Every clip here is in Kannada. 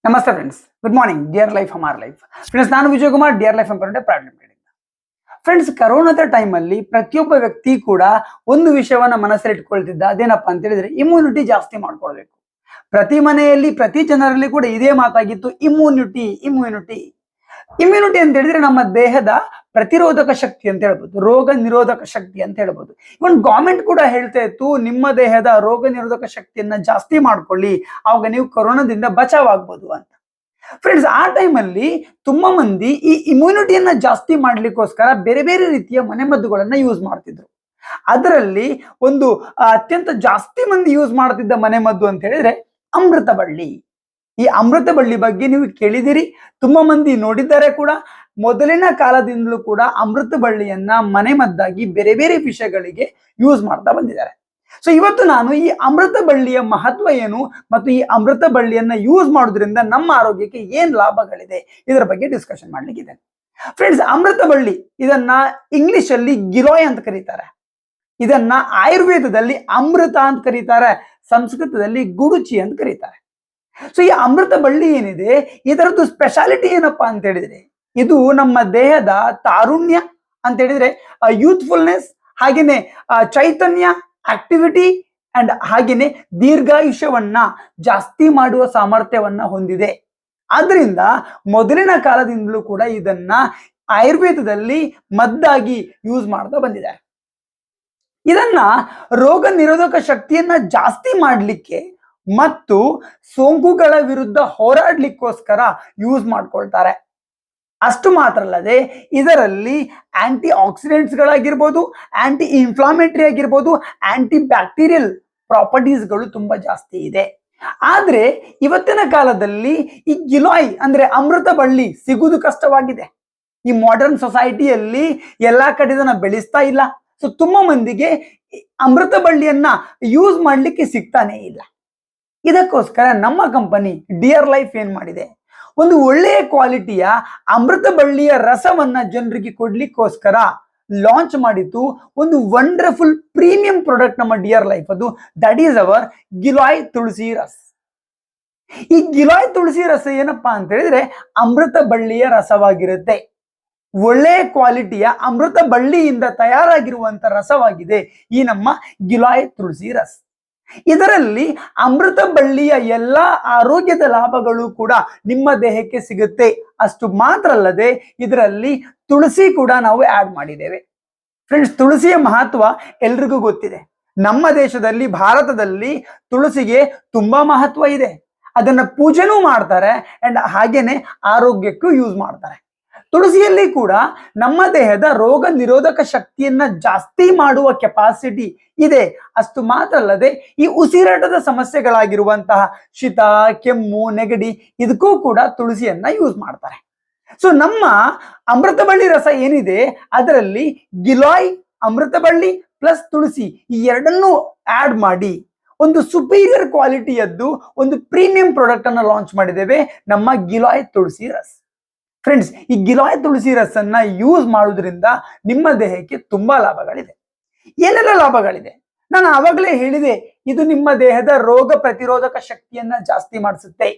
ನಮಸ್ತೆ friends, good morning dear life Hamari life. Friends, ನಾನು Vijay Kumar, dear life empowerment private limited. Friends, ಕರೋನಾದ ಟೈಮಲ್ಲಿ ಪ್ರತಿಯೊಬ್ಬ ವ್ಯಕ್ತಿ ಕೂಡ ಒಂದು ವಿಷಯವನ್ನ ಮನಸ್ಸಲ್ಲಿ ಇಟ್ಕೊಳ್ತಿದ್ದ. ಅದೇನಪ್ಪ ಅಂತ ಹೇಳಿದ್ರೆ ಇಮ್ಯುನಿಟಿ ಜಾಸ್ತಿ ಮಾಡ್ಕೊಳ್ಬೇಕು. ಪ್ರತಿ ಮನೆಯಲ್ಲಿ ಪ್ರತಿ ಜನರಲ್ಲಿ ಕೂಡ ಇದೇ ಮಾತಾಗಿತ್ತು, ಇಮ್ಯುನಿಟಿ ಇಮ್ಯುನಿಟಿ ಇಮ್ಯುನಿಟಿ ಅಂತ ಹೇಳಿದ್ರೆ ನಮ್ಮ ದೇಹದ ಪ್ರತಿರೋಧಕ ಶಕ್ತಿ ಅಂತ ಹೇಳ್ಬೋದು, ರೋಗ ನಿರೋಧಕ ಶಕ್ತಿ ಅಂತ ಹೇಳ್ಬೋದು. ಇವನ್ ಗೌರ್ಮೆಂಟ್ ಕೂಡ ಹೇಳ್ತಾ ಇತ್ತು, ನಿಮ್ಮ ದೇಹದ ರೋಗ ನಿರೋಧಕ ಶಕ್ತಿಯನ್ನ ಜಾಸ್ತಿ ಮಾಡ್ಕೊಳ್ಳಿ, ಆವಾಗ ನೀವು ಕೊರೋನಾದಿಂದ ಬಚಾವ್ ಆಗ್ಬೋದು ಅಂತ. ಫ್ರೆಂಡ್ಸ್, ಆ ಟೈಮಲ್ಲಿ ತುಂಬಾ ಮಂದಿ ಈ ಇಮ್ಯುನಿಟಿಯನ್ನ ಜಾಸ್ತಿ ಮಾಡ್ಲಿಕ್ಕೋಸ್ಕರ ಬೇರೆ ಬೇರೆ ರೀತಿಯ ಮನೆಮದ್ದುಗಳನ್ನ ಯೂಸ್ ಮಾಡ್ತಿದ್ರು. ಅದರಲ್ಲಿ ಒಂದು ಅತ್ಯಂತ ಜಾಸ್ತಿ ಮಂದಿ ಯೂಸ್ ಮಾಡ್ತಿದ್ದ ಮನೆಮದ್ದು ಅಂತ ಹೇಳಿದ್ರೆ ಅಮೃತ ಬಳ್ಳಿ. ಈ ಅಮೃತ ಬಳ್ಳಿ ಬಗ್ಗೆ ನೀವು ಕೇಳಿದಿರಿ, ತುಂಬಾ ಮಂದಿ ನೋಡಿದ್ದಾರೆ ಕೂಡ. ಮೊದಲಿನ ಕಾಲದಿಂದಲೂ ಕೂಡ ಅಮೃತ ಬಳ್ಳಿಯನ್ನ ಮನೆಮದ್ದಾಗಿ ಬೇರೆ ಬೇರೆ ವಿಷಯಗಳಿಗೆ ಯೂಸ್ ಮಾಡ್ತಾ ಬಂದಿದ್ದಾರೆ. ಸೊ ಇವತ್ತು ನಾನು ಈ ಅಮೃತ ಬಳ್ಳಿಯ ಮಹತ್ವ ಏನು ಮತ್ತು ಈ ಅಮೃತ ಬಳ್ಳಿಯನ್ನ ಯೂಸ್ ಮಾಡೋದ್ರಿಂದ ನಮ್ಮ ಆರೋಗ್ಯಕ್ಕೆ ಏನ್ ಲಾಭಗಳಿದೆ ಇದರ ಬಗ್ಗೆ ಡಿಸ್ಕಷನ್ ಮಾಡ್ಲಿಕ್ಕಿದ್ದೇನೆ. ಫ್ರೆಂಡ್ಸ್, ಅಮೃತ ಬಳ್ಳಿ ಇದನ್ನ ಇಂಗ್ಲಿಷ್ ಅಲ್ಲಿ ಗಿಲೋಯ್ ಅಂತ ಕರೀತಾರೆ. ಇದನ್ನ ಆಯುರ್ವೇದದಲ್ಲಿ ಅಮೃತ ಅಂತ ಕರೀತಾರೆ, ಸಂಸ್ಕೃತದಲ್ಲಿ ಗುಡುಚಿ ಅಂತ ಕರೀತಾರೆ. ಸೊ ಈ ಅಮೃತ ಬಳ್ಳಿ ಏನಿದೆ, ಇದರದ್ದು ಸ್ಪೆಷಾಲಿಟಿ ಏನಪ್ಪಾ ಅಂತ ಹೇಳಿದ್ರೆ, ಇದು ನಮ್ಮ ದೇಹದ ತಾರುಣ್ಯ ಅಂತ ಹೇಳಿದ್ರೆ ಯೂತ್ಫುಲ್ನೆಸ್, ಹಾಗೇನೆ ಚೈತನ್ಯ, ಆಕ್ಟಿವಿಟಿ ಅಂಡ್ ಹಾಗೇನೆ ದೀರ್ಘಾಯುಷ್ಯವನ್ನ ಜಾಸ್ತಿ ಮಾಡುವ ಸಾಮರ್ಥ್ಯವನ್ನ ಹೊಂದಿದೆ. ಆದ್ರಿಂದ ಮೊದಲಿನ ಕಾಲದಿಂದಲೂ ಕೂಡ ಇದನ್ನ ಆಯುರ್ವೇದದಲ್ಲಿ ಮದ್ದಾಗಿ ಯೂಸ್ ಮಾಡ್ತಾ ಬಂದಿದ್ದಾರೆ. ಇದನ್ನ ರೋಗ ನಿರೋಧಕ ಶಕ್ತಿಯನ್ನ ಜಾಸ್ತಿ ಮಾಡ್ಲಿಕ್ಕೆ ಮತ್ತು ಸೋಂಕುಗಳ ವಿರುದ್ಧ ಹೋರಾಡ್ಲಿಕ್ಕೋಸ್ಕರ ಯೂಸ್ ಮಾಡ್ಕೊಳ್ತಾರೆ. ಅಷ್ಟು ಮಾತ್ರ ಅಲ್ಲದೆ ಇದರಲ್ಲಿ ಆಂಟಿ ಆಕ್ಸಿಡೆಂಟ್ಸ್ಗಳಾಗಿರ್ಬೋದು, ಆಂಟಿ ಇನ್ಫ್ಲಾಮೇಟರಿ ಆಗಿರ್ಬೋದು, ಆಂಟಿ ಬ್ಯಾಕ್ಟೀರಿಯಲ್ ಪ್ರಾಪರ್ಟೀಸ್ಗಳು ತುಂಬಾ ಜಾಸ್ತಿ ಇದೆ. ಆದ್ರೆ ಇವತ್ತಿನ ಕಾಲದಲ್ಲಿ ಈ ಗಿಲೋಯ್ ಅಂದ್ರೆ ಅಮೃತ ಬಳ್ಳಿ ಸಿಗುವುದು ಕಷ್ಟವಾಗಿದೆ. ಈ ಮಾಡರ್ನ್ ಸೊಸೈಟಿಯಲ್ಲಿ ಎಲ್ಲಾ ಕಡೆ ಇದನ್ನ ಬೆಳೆಸ್ತಾ ಇಲ್ಲ. ಸೊ ತುಂಬಾ ಮಂದಿಗೆ ಅಮೃತ ಬಳ್ಳಿಯನ್ನ ಯೂಸ್ ಮಾಡ್ಲಿಕ್ಕೆ ಸಿಗ್ತಾನೆ ಇಲ್ಲ. ಇದಕ್ಕೋಸ್ಕರ ನಮ್ಮ ಕಂಪನಿ ಡಿಯರ್ ಲೈಫ್ ಏನ್ ಮಾಡಿದೆ, ಒಂದು ಒಳ್ಳೆಯ ಕ್ವಾಲಿಟಿಯ ಅಮೃತ ಬಳ್ಳಿಯ ರಸವನ್ನ ಜನರಿಗೆ ಕೊಡ್ಲಿಕ್ಕೋಸ್ಕರ ಲಾಂಚ್ ಮಾಡಿದ್ದು ಒಂದು ವಂಡರ್ಫುಲ್ ಪ್ರೀಮಿಯಂ ಪ್ರಾಡಕ್ಟ್ ನಮ್ಮ ಡಿಯರ್ ಲೈಫ್. ಅದು ದಟ್ ಈಸ್ ಅವರ್ ಗಿಲೋಯ್ ತುಳಸಿ ರಸ್. ಈ ಗಿಲೋಯ್ ತುಳಸಿ ರಸ ಏನಪ್ಪಾ ಅಂತ ಹೇಳಿದ್ರೆ ಅಮೃತ ಬಳ್ಳಿಯ ರಸವಾಗಿರುತ್ತೆ. ಒಳ್ಳೆಯ ಕ್ವಾಲಿಟಿಯ ಅಮೃತ ಬಳ್ಳಿಯಿಂದ ತಯಾರಾಗಿರುವಂತ ರಸವಾಗಿದೆ ಈ ನಮ್ಮ ಗಿಲೋಯ್ ತುಳಸಿ ರಸ್. ಇದರಲ್ಲಿ ಅಮೃತ ಬಳ್ಳಿಯ ಎಲ್ಲಾ ಆರೋಗ್ಯದ ಲಾಭಗಳು ಕೂಡ ನಿಮ್ಮ ದೇಹಕ್ಕೆ ಸಿಗುತ್ತೆ. ಅಷ್ಟು ಮಾತ್ರ ಅಲ್ಲದೆ ಇದರಲ್ಲಿ ತುಳಸಿ ಕೂಡ ನಾವು ಆಡ್ ಮಾಡಿದ್ದೇವೆ. ಫ್ರೆಂಡ್ಸ್, ತುಳಸಿಯ ಮಹತ್ವ ಎಲ್ರಿಗೂ ಗೊತ್ತಿದೆ. ನಮ್ಮ ದೇಶದಲ್ಲಿ, ಭಾರತದಲ್ಲಿ ತುಳಸಿಗೆ ತುಂಬಾ ಮಹತ್ವ ಇದೆ. ಅದನ್ನ ಪೂಜೆನೂ ಮಾಡ್ತಾರೆ ಅಂಡ್ ಹಾಗೇನೆ ಆರೋಗ್ಯಕ್ಕೂ ಯೂಸ್ ಮಾಡ್ತಾರೆ. ತುಳಸಿಯಲ್ಲಿ ಕೂಡ ನಮ್ಮ ದೇಹದ ರೋಗ ನಿರೋಧಕ ಶಕ್ತಿಯನ್ನ ಜಾಸ್ತಿ ಮಾಡುವ ಕೆಪಾಸಿಟಿ ಇದೆ. ಅಷ್ಟು ಮಾತ್ರ ಅಲ್ಲದೆ ಈ ಉಸಿರಾಟದ ಸಮಸ್ಯೆಗಳಾಗಿರುವಂತಹ ಶೀತ, ಕೆಮ್ಮು, ನೆಗಡಿ ಇದಕ್ಕೂ ಕೂಡ ತುಳಸಿಯನ್ನ ಯೂಸ್ ಮಾಡ್ತಾರೆ. ಸೊ ನಮ್ಮ ಅಮೃತ ಬಳ್ಳಿ ರಸ ಏನಿದೆ ಅದರಲ್ಲಿ ಗಿಲೋಯ್, ಅಮೃತ ಬಳ್ಳಿ ಪ್ಲಸ್ ತುಳಸಿ ಈ ಎರಡನ್ನೂ ಆಡ್ ಮಾಡಿ ಒಂದು ಸುಪೀರಿಯರ್ ಕ್ವಾಲಿಟಿಯದ್ದು ಒಂದು ಪ್ರೀಮಿಯಂ ಪ್ರಾಡಕ್ಟ್ ಅನ್ನ ಲಾಂಚ್ ಮಾಡಿದ್ದೇವೆ, ನಮ್ಮ ಗಿಲೋಯ್ ತುಳಸಿ ರಸ್. ಫ್ರೆಂಡ್ಸ್, ಈ ಗಿಲೋಯ್ ತುಳಸಿ ರಸನ್ನ ಯೂಸ್ ಮಾಡೋದ್ರಿಂದ ನಿಮ್ಮ ದೇಹಕ್ಕೆ ತುಂಬಾ ಲಾಭಗಳಿದೆ. ಏನೆಲ್ಲ ಲಾಭಗಳಿದೆ ನಾನು ಆವಾಗಲೇ ಹೇಳಿದೆ. ಇದು ನಿಮ್ಮ ದೇಹದ ರೋಗ ಪ್ರತಿರೋಧಕ ಶಕ್ತಿಯನ್ನ ಜಾಸ್ತಿ ಮಾಡಿಸುತ್ತೆ.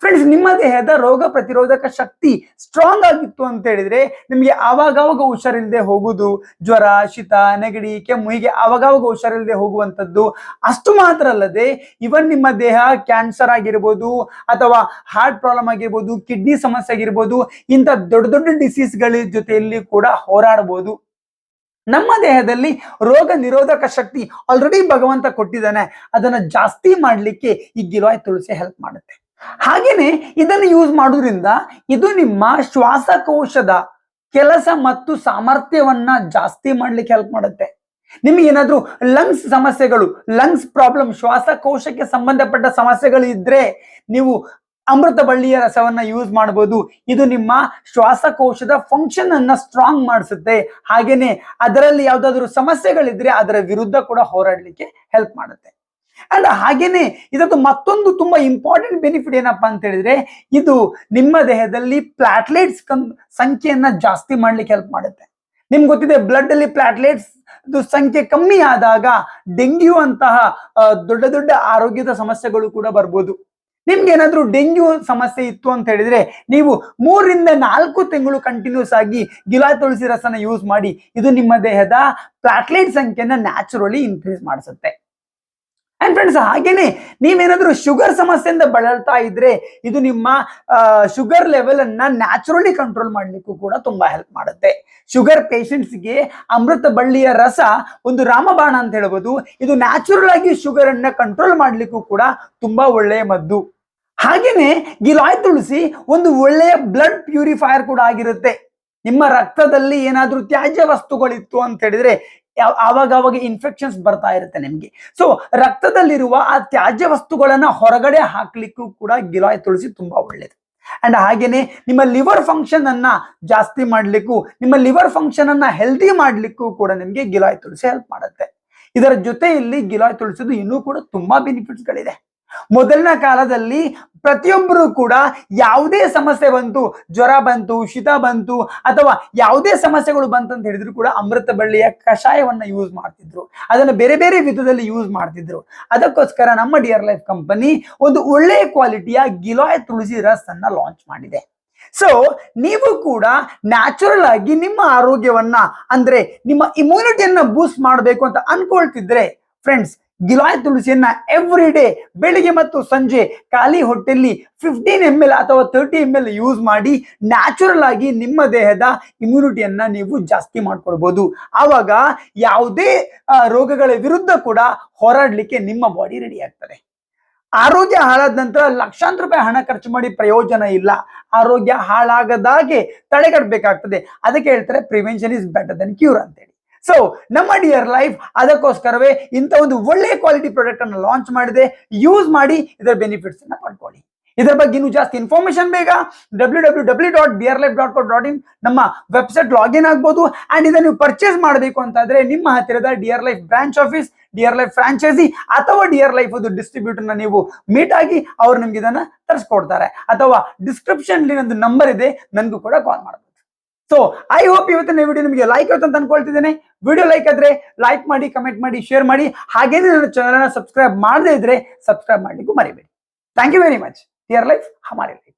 ಫ್ರೆಂಡ್ಸ್, ನಿಮ್ಮ ದೇಹದ ರೋಗ ಪ್ರತಿರೋಧಕ ಶಕ್ತಿ ಸ್ಟ್ರಾಂಗ್ ಆಗಿತ್ತು ಅಂತ ಹೇಳಿದ್ರೆ ನಿಮಗೆ ಆವಾಗವಾಗ ಹುಷಾರಿಲ್ಲದೆ ಹೋಗುದು, ಜ್ವರ, ಶೀತ, ನೆಗಡಿ, ಕೆಮ್ಮು ಹೀಗೆ ಆವಾಗವಾಗ ಹುಷಾರಿಲ್ಲದೆ ಹೋಗುವಂಥದ್ದು. ಅಷ್ಟು ಮಾತ್ರ ಅಲ್ಲದೆ ಇವನ್ ನಿಮ್ಮ ದೇಹ ಕ್ಯಾನ್ಸರ್ ಆಗಿರ್ಬೋದು ಅಥವಾ ಹಾರ್ಟ್ ಪ್ರಾಬ್ಲಮ್ ಆಗಿರ್ಬೋದು, ಕಿಡ್ನಿ ಸಮಸ್ಯೆ ಆಗಿರ್ಬೋದು, ಇಂಥ ದೊಡ್ಡ ದೊಡ್ಡ ಡಿಸೀಸ್ಗಳ ಜೊತೆಯಲ್ಲಿ ಕೂಡ ಹೋರಾಡಬಹುದು. ನಮ್ಮ ದೇಹದಲ್ಲಿ ರೋಗ ನಿರೋಧಕ ಶಕ್ತಿ ಆಲ್ರೆಡಿ ಭಗವಂತ ಕೊಟ್ಟಿದ್ದಾನೆ, ಅದನ್ನ ಜಾಸ್ತಿ ಮಾಡ್ಲಿಕ್ಕೆ ಈ ಗಿಲೋಯ್ ತುಳಸಿ ಹೆಲ್ಪ್ ಮಾಡುತ್ತೆ. ಹಾಗೇನೆ ಇದನ್ನು ಯೂಸ್ ಮಾಡೋದ್ರಿಂದ ಇದು ನಿಮ್ಮ ಶ್ವಾಸಕೋಶದ ಕೆಲಸ ಮತ್ತು ಸಾಮರ್ಥ್ಯವನ್ನ ಜಾಸ್ತಿ ಮಾಡ್ಲಿಕ್ಕೆ ಹೆಲ್ಪ್ ಮಾಡುತ್ತೆ. ನಿಮಗೆ ಏನಾದ್ರೂ ಲಂಗ್ಸ್ ಸಮಸ್ಯೆಗಳು, ಲಂಗ್ಸ್ ಪ್ರಾಬ್ಲಮ್, ಶ್ವಾಸಕೋಶಕ್ಕೆ ಸಂಬಂಧಪಟ್ಟ ಸಮಸ್ಯೆಗಳು ಇದ್ರೆ ನೀವು ಅಮೃತ ಬಳ್ಳಿಯ ರಸವನ್ನ ಯೂಸ್ ಮಾಡಬಹುದು. ಇದು ನಿಮ್ಮ ಶ್ವಾಸಕೋಶದ ಫಂಕ್ಷನ್ ಅನ್ನ ಸ್ಟ್ರಾಂಗ್ ಮಾಡಿಸುತ್ತೆ. ಹಾಗೇನೆ ಅದರಲ್ಲಿ ಯಾವ್ದಾದ್ರು ಸಮಸ್ಯೆಗಳಿದ್ರೆ ಅದರ ವಿರುದ್ಧ ಕೂಡ ಹೋರಾಡ್ಲಿಕ್ಕೆ ಹೆಲ್ಪ್ ಮಾಡುತ್ತೆ. ಅಂಡ್ ಹಾಗೇನೆ ಇದಕ್ಕೆ ಮತ್ತೊಂದು ತುಂಬಾ ಇಂಪಾರ್ಟೆಂಟ್ ಬೆನಿಫಿಟ್ ಏನಪ್ಪಾ ಅಂತ ಹೇಳಿದ್ರೆ ಇದು ನಿಮ್ಮ ದೇಹದಲ್ಲಿ ಪ್ಲಾಟ್ಲೆಟ್ಸ್ ಸಂಖ್ಯೆಯನ್ನ ಜಾಸ್ತಿ ಮಾಡ್ಲಿಕ್ಕೆ ಹೆಲ್ಪ್ ಮಾಡುತ್ತೆ. ನಿಮ್ಗೆ ಗೊತ್ತಿದೆ, ಬ್ಲಡ್ ಅಲ್ಲಿ ಪ್ಲಾಟ್ಲೆಟ್ಸ್ ಸಂಖ್ಯೆ ಕಮ್ಮಿ ಆದಾಗ ಡೆಂಗ್ಯೂ ಅಂತಹ ದೊಡ್ಡ ದೊಡ್ಡ ಆರೋಗ್ಯದ ಸಮಸ್ಯೆಗಳು ಕೂಡ ಬರ್ಬೋದು. ನಿಮ್ಗೆ ಏನಾದ್ರೂ ಡೆಂಗ್ಯೂ ಸಮಸ್ಯೆ ಇತ್ತು ಅಂತ ಹೇಳಿದ್ರೆ ನೀವು 3 ರಿಂದ 4 ತಿಂಗಳು ಕಂಟಿನ್ಯೂಸ್ ಆಗಿ ಗಿಲಾಯ್ ತುಳಸಿ ರಸನ ಯೂಸ್ ಮಾಡಿ. ಇದು ನಿಮ್ಮ ದೇಹದ ಪ್ಲಾಟ್ಲೆಟ್ ಸಂಖ್ಯೆನ ನ್ಯಾಚುರಲಿ ಇನ್ಕ್ರೀಸ್ ಮಾಡಿಸುತ್ತೆ. ಅಂಡ್ ಫ್ರೆಂಡ್ಸ್, ಹಾಗೇನೆ ನೀವೇನಾದ್ರೂ ಶುಗರ್ ಸಮಸ್ಯೆಯಿಂದ ಬಳಲ್ತಾ ಇದ್ರೆ ಇದು ನಿಮ್ಮ ಶುಗರ್ ಲೆವೆಲ್ ಅನ್ನ ನ್ಯಾಚುರಲಿ ಕಂಟ್ರೋಲ್ ಮಾಡ್ಲಿಕ್ಕೂ ಕೂಡ ತುಂಬಾ ಹೆಲ್ಪ್ ಮಾಡುತ್ತೆ. ಶುಗರ್ ಪೇಷಂಟ್ಸ್ಗೆ ಅಮೃತ ಬಳ್ಳಿಯ ರಸ ಒಂದು ರಾಮಬಾಣ ಅಂತ ಹೇಳ್ಬೋದು. ಇದು ನ್ಯಾಚುರಲ್ ಆಗಿ ಶುಗರ್ ಅನ್ನ ಕಂಟ್ರೋಲ್ ಮಾಡ್ಲಿಕ್ಕೂ ಕೂಡ ತುಂಬಾ ಒಳ್ಳೆಯ ಮದ್ದು. ಹಾಗೇನೆ ಗಿಲಾಯ್ ತುಳಸಿ ಒಂದು ಒಳ್ಳೆಯ ಬ್ಲಡ್ ಪ್ಯೂರಿಫೈಯರ್ ಕೂಡ ಆಗಿರುತ್ತೆ. ನಿಮ್ಮ ರಕ್ತದಲ್ಲಿ ಏನಾದ್ರೂ ತ್ಯಾಜ್ಯ ವಸ್ತುಗಳಿತ್ತು ಅಂತ ಹೇಳಿದ್ರೆ ಆವಾಗ ಇನ್ಫೆಕ್ಷನ್ಸ್ ಬರ್ತಾ ಇರುತ್ತೆ ನಿಮ್ಗೆ. ಸೊ ರಕ್ತದಲ್ಲಿರುವ ಆ ತ್ಯಾಜ್ಯ ವಸ್ತುಗಳನ್ನ ಹೊರಗಡೆ ಹಾಕ್ಲಿಕ್ಕೂ ಕೂಡ ಗಿಲಾಯ್ ತುಳಸಿ ತುಂಬಾ ಒಳ್ಳೇದು. ಅಂಡ್ ಹಾಗೇನೆ ನಿಮ್ಮ ಲಿವರ್ ಫಂಕ್ಷನ್ ಅನ್ನ ಜಾಸ್ತಿ ಮಾಡ್ಲಿಕ್ಕೂ, ನಿಮ್ಮ ಲಿವರ್ ಫಂಕ್ಷನ್ ಅನ್ನ ಹೆಲ್ದಿ ಮಾಡ್ಲಿಕ್ಕೂ ಕೂಡ ನಿಮ್ಗೆ ಗಿಲಾಯ್ ತುಳಸಿ ಹೆಲ್ಪ್ ಮಾಡುತ್ತೆ. ಇದರ ಜೊತೆಯಲ್ಲಿ ಗಿಲಾಯ್ ತುಳಸಿದು ಇನ್ನೂ ಕೂಡ ತುಂಬಾ ಬೆನಿಫಿಟ್ಸ್ ಗಳಿದೆ. ಮೊದಲಿನ ಕಾಲದಲ್ಲಿ ಪ್ರತಿಯೊಬ್ಬರು ಕೂಡ ಯಾವುದೇ ಸಮಸ್ಯೆ ಬಂತು, ಜ್ವರ ಬಂತು, ಶೀತ ಬಂತು ಅಥವಾ ಯಾವುದೇ ಸಮಸ್ಯೆಗಳು ಬಂತು ಅಂತ ಹೇಳಿದ್ರು ಕೂಡ ಅಮೃತ ಬಳ್ಳಿಯ ಕಷಾಯವನ್ನ ಯೂಸ್ ಮಾಡ್ತಿದ್ರು. ಅದನ್ನ ಬೇರೆ ಬೇರೆ ವಿಧದಲ್ಲಿ ಯೂಸ್ ಮಾಡ್ತಿದ್ರು. ಅದಕ್ಕೋಸ್ಕರ ನಮ್ಮ ಡಿಯರ್ ಲೈಫ್ ಕಂಪನಿ ಒಂದು ಒಳ್ಳೆಯ ಕ್ವಾಲಿಟಿಯ ಗಿಲಾಯ್ ತುಳಸಿ ರಸ್ ಅನ್ನ ಲಾಂಚ್ ಮಾಡಿದೆ. ಸೊ ನೀವು ಕೂಡ ನ್ಯಾಚುರಲ್ ಆಗಿ ನಿಮ್ಮ ಆರೋಗ್ಯವನ್ನ ಅಂದ್ರೆ ನಿಮ್ಮ ಇಮ್ಯುನಿಟಿಯನ್ನ ಬೂಸ್ಟ್ ಮಾಡಬೇಕು ಅಂತ ಅನ್ಕೊಳ್ತಿದ್ರೆ ಫ್ರೆಂಡ್ಸ್, ಗಿಲಾಯ್ ತುಳಸಿಯನ್ನ ಎವ್ರಿ ಡೇ ಬೆಳಿಗ್ಗೆ ಮತ್ತು ಸಂಜೆ ಖಾಲಿ ಹೊಟ್ಟೆಯಲ್ಲಿ 15 ml ಅಥವಾ 30 ml ಯೂಸ್ ಮಾಡಿ ನ್ಯಾಚುರಲ್ ಆಗಿ ನಿಮ್ಮ ದೇಹದ ಇಮ್ಯುನಿಟಿಯನ್ನ ನೀವು ಜಾಸ್ತಿ ಮಾಡ್ಕೊಳ್ಬಹುದು. ಆವಾಗ ಯಾವುದೇ ರೋಗಗಳ ವಿರುದ್ಧ ಕೂಡ ಹೋರಾಡ್ಲಿಕ್ಕೆ ನಿಮ್ಮ ಬಾಡಿ ರೆಡಿ ಆಗ್ತದೆ. ಆರೋಗ್ಯ ಹಾಳಾದ ನಂತರ ಲಕ್ಷಾಂತರ ರೂಪಾಯಿ ಹಣ ಖರ್ಚು ಮಾಡಿ ಪ್ರಯೋಜನ ಇಲ್ಲ. ಆರೋಗ್ಯ ಹಾಳಾಗದಾಗೆ ತಡೆಗಟ್ಟಬೇಕಾಗ್ತದೆ. ಅದಕ್ಕೆ ಹೇಳ್ತಾರೆ prevention is better then cure ಅಂತೇಳಿ. ಸೊ ನಮ್ಮ ಡಿಯರ್ ಲೈಫ್ ಅದಕ್ಕೋಸ್ಕರವೇ ಇಂಥ ಒಂದು ಒಳ್ಳೆಯ ಕ್ವಾಲಿಟಿ ಪ್ರಾಡಕ್ಟ್ ಅನ್ನು ಲಾಂಚ್ ಮಾಡಿದೆ. ಯೂಸ್ ಮಾಡಿ ಇದರ ಬೆನಿಫಿಟ್ಸ್ ಅನ್ನ ಪಡ್ಕೊಳ್ಳಿ. ಇದರ ಬಗ್ಗೆ ಇನ್ನೂ ಜಾಸ್ತಿ ಇನ್ಫಾರ್ಮೇಶನ್ ಬೇಕಾ? www.drlife.co.in ನಮ್ಮ ವೆಬ್ಸೈಟ್ ಲಾಗಿನ್ ಆಗ್ಬೋದು. ಅಂಡ್ ಇದನ್ನು ನೀವು ಪರ್ಚೇಸ್ ಮಾಡಬೇಕು ಅಂತಾದ್ರೆ ನಿಮ್ಮ ಹತ್ತಿರದ Dear Life branch office, Dear Life franchise ಅಥವಾ ಡಿಯರ್ ಲೈಫ್ ಒಂದು ಡಿಸ್ಟ್ರಿಬ್ಯೂಟರ್ ನ ನೀವು ಮೀಟ್ ಆಗಿ ಅವ್ರು ನಿಮ್ಗೆ ಇದನ್ನ ತರಿಸ್ಕೊಡ್ತಾರೆ. ಅಥವಾ ಡಿಸ್ಕ್ರಿಪ್ಷನ್ ನಂದು ನಂಬರ್ ಇದೆ, ನನಗೂ ಕೂಡ ಕಾಲ್ ಮಾಡಬಹುದು. ಸೊ ಐ ಹೋಪ್ ಇವತ್ತಿನ ವಿಡಿಯೋ ನಿಮಗೆ ಲೈಕ್ ಆಯ್ತು ಅಂತ ಅನ್ಕೊಳ್ತಿದ್ದೇನೆ. ವಿಡಿಯೋ ಲೈಕ್ ಆದ್ರೆ ಲೈಕ್ ಮಾಡಿ, ಕಮೆಂಟ್ ಮಾಡಿ, ಶೇರ್ ಮಾಡಿ. ಹಾಗೇನೆ ನನ್ನ ಚಾನಲ್ ಅನ್ನ ಸಬ್ಸ್ಕ್ರೈಬ್ ಮಾಡದೇ ಇದ್ರೆ ಸಬ್ಸ್ಕ್ರೈಬ್ ಮಾಡ್ಲಿಕ್ಕೂ ಮರಿಬೇಡಿ. Thank you very much. Dear life Hamare life.